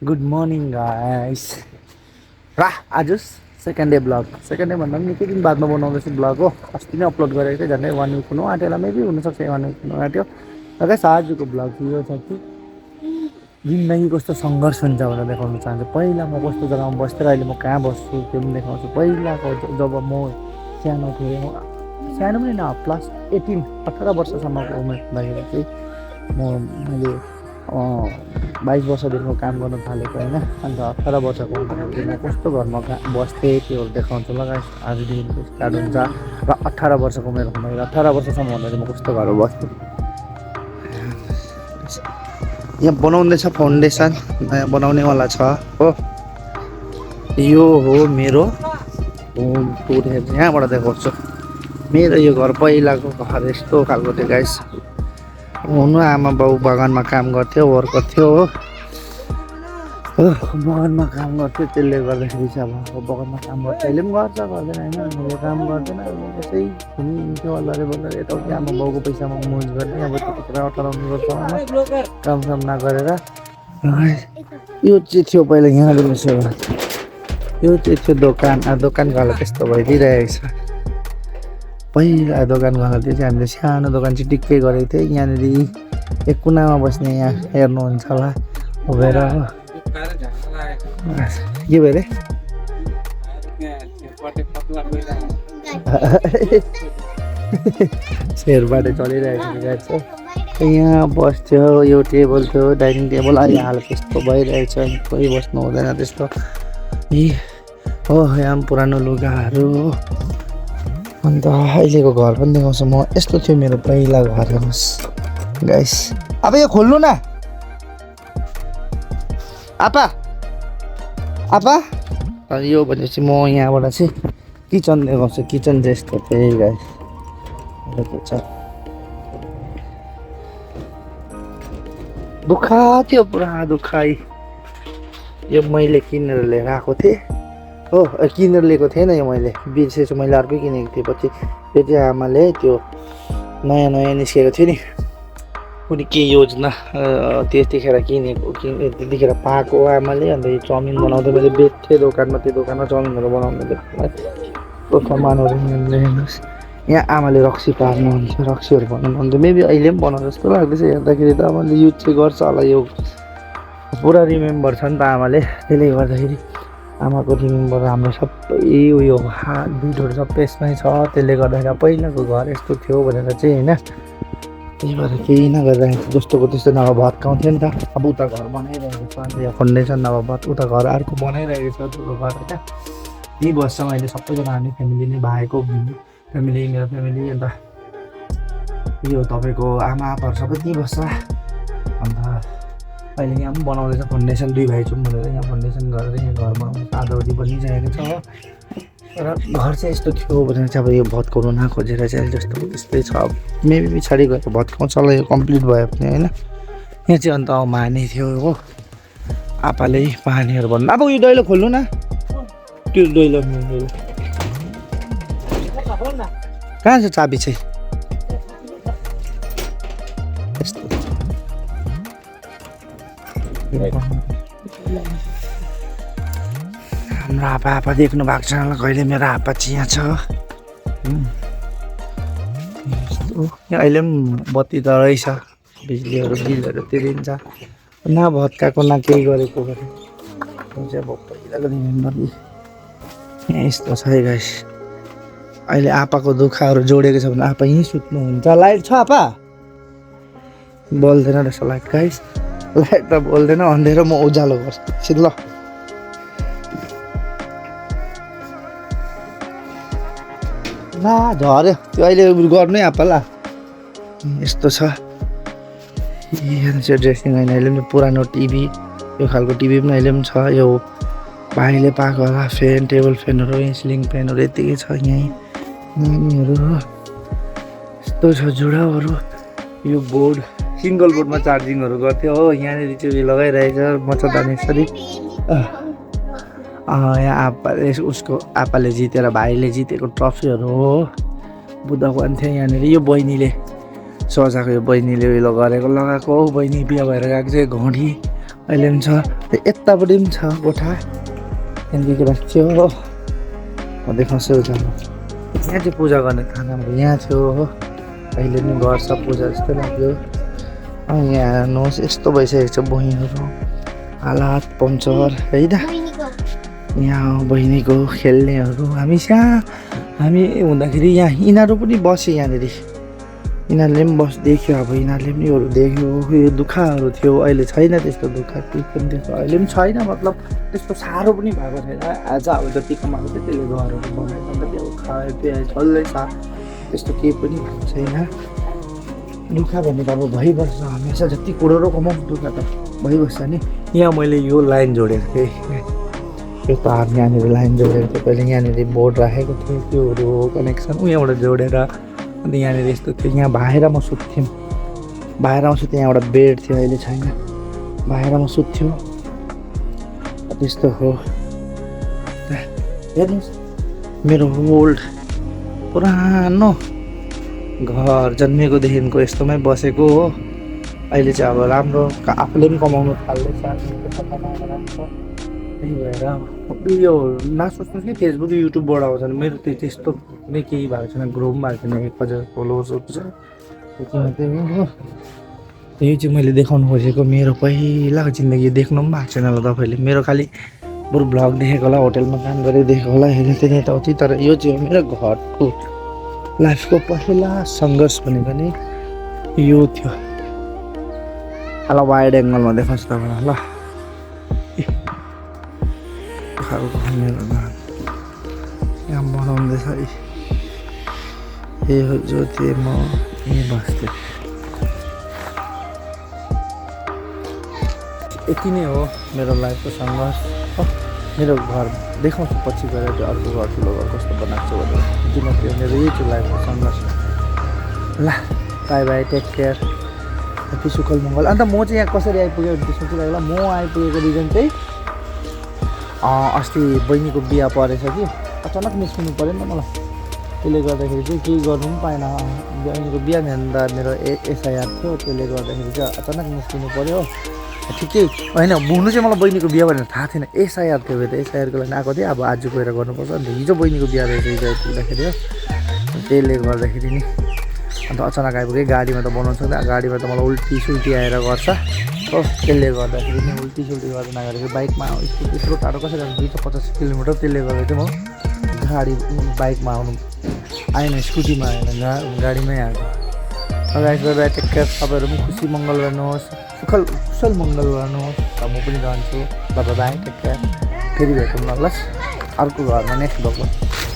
Good morning guys र आज second day blog second day भन्दा पनि निकै दिन बादमा बनाउँदैछु ब्लग हो। अस्ति नै अपलोड गरेको थिएँ, झन्डै 1 विक हुनु आँट्यो होला, मेबी हुनसक्छ 1 विक हुनु आँट्यो। र गाइस आजको ब्लग यो छ कि जिन्दगी कस्तो सङ्घर्ष हुन्छ भनेर देखाउन चाहन्छु। पहिला म कस्तो जग्गामा बस्थेँ र अहिले म कहाँ बस्छु त्यो पनि देखाउँछु। पहिलाको जब म सानो थिएँ, सानो पनि न क्लास 18 वर्षसम्मको उमेर हुँदाखेरि चाहिँ मैले 22 वर्षदेखिको काम गर्न थालेको होइन। अन्त 18 वर्षको हुँदाखेरि म कस्तो घरमा बस्थेँ त्योहरू देखाउँछु ल गाइस। आजदेखिको स्टार्ट हुन्छ र 18 वर्षको उमेर हुँदाखेरि 18 वर्षसम्म हुँदाखेरि म कस्तो घरमा बस्थेँ। यहाँ बनाउँदैछ फाउन्डेसन, नयाँ बनाउनेवाला छ हो। यो हो मेरो होम टुर, यहाँबाट देखाउँछु। मेरो यो घर पहिलाको घर यस्तो खालको थियो गाइस। हुनु आमा बाउ बगानमा काम गर्थ्यो, वर्कर थियो हो। बगानमा काम गर्थ्यो, त्यसले गर्दाखेरि चाहिँ अब बगानमा काम गर्छ, अहिले पनि गर्छ गर्दैन होइन, मैले काम गर्दैन। अब यसै घुमिन्थ्यो अल्लरे बल्लरे यताउति आमा बाउको पैसामा मोज गर्ने। अब त्यतिखेर 18 वर्षमा कामसाम नगरेर यो चाहिँ थियो पहिला यहाँ दिनुहोस्। यो चाहिँ थियो दोकान। दोकानको हालत त्यस्तो भइदिइरहेको छ। पहिला दोकानको हालत चाहिँ हामीले सानो दोकान चाहिँ टिक्कै गरेको थियो। यहाँनिर एक कुनामा बस्ने, यहाँ हेर्नुहुन्छ होला उभिएर हो। के भयो अरे सेयरबाटै चलिरहेको छ। यहाँ बस्थ्यो, यो टेबल थियो डाइनिङ टेबल। अहिले हाल त्यस्तो भइरहेछ, कोही बस्नु हुँदैन त्यस्तो। हो यहाँ पनि पुरानो लुगाहरू हो। अन्त अहिलेको घर पनि देखाउँछु म। यस्तो थियो मेरो पहिला घर हेर्नुहोस् गाइस। अब यो खोल्नु न आपा आपा। यो भनेपछि म यहाँबाट चाहिँ किचन देखाउँछु। किचन चाहिँ यस्तो त्यही गाइस छ। दुःख थियो, पुरा दुःखै। यो मैले किनेर लिएर आएको थिएँ हो। किनेर लिएको थिएन यो, मैले बिर्सेछु। मैले अर्कै किनेको थिएँ पछि। त्यो चाहिँ आमाले त्यो नयाँ नयाँ निस्केको थियो नि कुनै के योजना, त्यतिखेर किनेको त्यतिखेर पाएको आमाले। अन्त यो चाउमिन बनाउँदै मैले बेच्थेँ दोकानमा। त्यो दोकानमा चाउमिनहरू बनाउने त्यो सामानहरू हेर्नुहोस्। यहाँ आमाले रक्सी पार्नुहुन्छ, रक्सीहरू बनाउनुहुन्छ। मेबी अहिले पनि बनाउँछ जस्तो लाग्दैछ हेर्दाखेरि त। आमाले युज चाहिँ गर्छ होला, यो पुरा रिमेम्बर छ नि त आमाले। त्यसले गर्दाखेरि आमाको रिमेम्बर हाम्रो सबै उयो हात भिडहरू सबै यसमै छ। त्यसले गर्दाखेरि पहिलाको घर यस्तो थियो भनेर चाहिँ होइन। त्यही भएर केही नगरिरहेको जस्तोको त्यस्तो नभए भत्काउँथ्यो नि त। अब उता घर बनाइरहेको छ, अन्त यहाँ फाउन्डेसन नभए उता घर अर्को बनाइरहेको छ ठुलो घर होइन। त्यहीँ बस्छ अहिले सबैजना, हामी फ्यामिली नै, भाइको फ्यामिली, मेरो फ्यामिली। अन्त यो तपाईँको आमा आप्पाहरू सबै त्यहीँ बस्छ। अन्त अहिले यहाँ पनि बनाउँदैछ फाउन्डेसन। 2 भाइ छौँ भनेर यहाँ फाउन्डेसन गरेर यहाँ घर बनाउँदैछ। आधाउधी बनिसकेको छ हो। र घर चाहिँ यस्तो थियो भनेर चाहिँ अब यो भत्काउनु नखोजेर चाहिँ जस्तो त्यस्तै छ। मेबी पछाडि गएर भत्काउँछ होला यो कम्प्लिट भयो भने होइन। यहाँ चाहिँ अन्त माने थियो हो। आपाले पानीहरू भन्नु। अब यो दैलो खोल्नु न, त्यो दैलो कहाँ छ चाबी चाहिँ। हाम्रो आप्पा देख्नु भएको छ होला कहिले। मेरो आप्पा चाहिँ यहाँ छ। यहाँ अहिले पनि बत्ती त रहेछ, बिजुलीहरू बिलहरू तिरिन्छ। न भत्काएको न केही गरेको भने चाहिँ अब पहिलाको रिमेम्बर यहाँ यस्तो छ है गाइस। अहिले आप्पाको दुःखहरू जोडेको छ भने आप्पा यहीँ सुत्नुहुन्छ। लाइट छ आप्पा? बोल्दैन रहेछ लाइट गाइस। लाइट त बोल्दैन, अँधेरो म उज्यालो गर्छु ल। ला झऱ्यो त्यो अहिले गर्नै आप्पा ल। यस्तो छ। यहाँ चाहिँ ड्रेसिङ होइन, अहिले पनि पुरानो टिभी, यो खालको टिभी पनि अहिले पनि छ। यो भाइले पाएको होला फ्यान, टेबल फ्यानहरू, सिलिङ फ्यानहरू यतिकै छ। यहीँ नानीहरू यस्तो छ जुडाउहरू। यो बोर्ड सिङ्गल बोर्डमा चार्जिङहरू गर्थ्यो हो। यहाँनिर चाहिँ लगाइरहेछ मच्छरदानी यसरी। यहाँ आप्पाले उसको आप्पाले जितेर भाइले जितेको ट्रफीहरू हो। बुद्धको थियो यहाँनिर। यो बहिनीले सजाएको, यो बहिनीले उयो गरेको लगाएको हो। बहिनी बिहा भएर गएको चाहिँ घडी अहिले पनि छ यतापट्टि पनि छ कोठा त्यहाँदेखि राख्थ्यो हो म देखाउँछु जानु यहाँ चाहिँ पूजा गर्ने थाहा यहाँ थियो हो अहिले पनि गर्छ पूजा जस्तो लाग्यो यहाँ हेर्नुहोस् यस्तो भइसकेको छ बहिनीहरू हालत पङ्चर है त यहाँ बहिनीको खेल्नेहरू हामी हुँदाखेरि यहाँ यिनीहरू पनि बसे यहाँनिर यिनीहरूले पनि देख्यो अब यिनीहरूले पनि अरू देख्यो यो दुःखहरू थियो अहिले छैन त्यस्तो दुःख केही पनि थियो अहिले पनि छैन मतलब त्यस्तो साह्रो पनि भएको छैन आज अब जति कमाएको थियो त्यसले घरहरू बनाएको अन्त त्यो खायो पियो चल्दैछ त्यस्तो केही पनि भएको छैन दुःख भनेको अब भइबस्छ हमेसा जति करोडौँ कमाउँ दुःख त भइबस्छ नि यहाँ मैले यो लाइन जोडेको थिएँ यो तार यहाँनिर लाइन जोडेको थिएँ पहिले यहाँनिर बोर्ड राखेको थिएँ त्योहरू कनेक्सन यहाँबाट जोडेर अन्त यहाँनिर यस्तो थियो यहाँ बाहिर म सुत्थेँ यहाँ एउटा बेड थियो अहिले छैन बाहिर म सुत्थ्यो त्यस्तो हो हेर्नुहोस् मेरो ओल्ड पुरानो घर जन्मेकोदेखिको यस्तोमै बसेको हो अहिले चाहिँ अब राम्रो आफूले पनि कमाउनु थाल्दैछ त्यही भएर यो नसोच्नुहोस् कि फेसबुक युट्युबबाट आउँछ मेरो त्यस्तो कुनै केही भएको छैन ग्रो पनि भएको छैन 1000 फलोवर्सहरू छ त्यति मात्रै हो यो चाहिँ मैले देखाउनु खोजेको मेरो पहिलाको जिन्दगी देख्नु पनि भएको छैन होला तपाईँले मेरो खालि बरु भ्लग देखेको होला होटेलमा काम गरेर देखेको होला हेर्नु त्यही यताउति तर यो चाहिँ मेरो घरको लाइफको पहिला सङ्घर्ष भनेको नि यो थियो ल वाइड एङ्गलमा देखाउँछु तपाईँलाई ल मेरो यहाँ बनाउँदैछ यो जो थिएँ म यहीँ बस्थेँ यति नै हो मेरो लाइफको सङ्घर्ष मेरो घर देखाउँछु पछि गएर त्यो अर्को घर ठुलो घर कस्तो बनाएको छु भनेर यति मात्रै मेरो यही चाहिँ लाइफको सङ्घर्ष ल bye bye take care happy सुखल मङ्गल अन्त म चाहिँ यहाँ कसरी आइपुगेँ भने सोचिरहेको होला म आइपुगेको रिजन चाहिँ अस्ति बहिनीको बिहा परेछ कि अचानक निस्किनु पऱ्यो नि त मलाई त्यसले गर्दाखेरि चाहिँ केही गर्नु पनि पाएन बहिनीको बिहा भन्दा मेरो एसआइआर थियो त्यसले गर्दाखेरि चाहिँ अचानक निस्किनु पऱ्यो ठिकै होइन हुनु चाहिँ मलाई बहिनीको बिहा भनेर थाहा थिएन एसआइआर थियो भने त एसआइआरको लागि आएको थिएँ अब आज गएर गर्नुपर्छ अन्त हिजो बहिनीको बिहा रहेछ हिजो आइपुग्दाखेरि हो त्यसले गर्दाखेरि नि अन्त अचानक आइपुगेँ गाडीमा त बनाउँछ गाडीमा त मलाई उल्टी सुल्टी आएर गर्छ हो त्यसले गर्दाखेरि नि उल्टी सुल्टी गर्दा नगरेको बाइकमा स्कुटी यत्रो टाढो कसरी 250 किलोमिटर त्यसले गर्दा चाहिँ म बाइकमा आउनु आएन स्कुटीमा आएन गाडीमै आएको guys bye bye take care तपाईँहरू पनि खुसी मङ्गल गर्नुहोस् कुशल मङ्गल गर्नुहोस् र म पनि जान्छु बाई बाई टेक केयर फेरि भेटौँ न ल अर्को घरमा नेक्स्ट भगवान्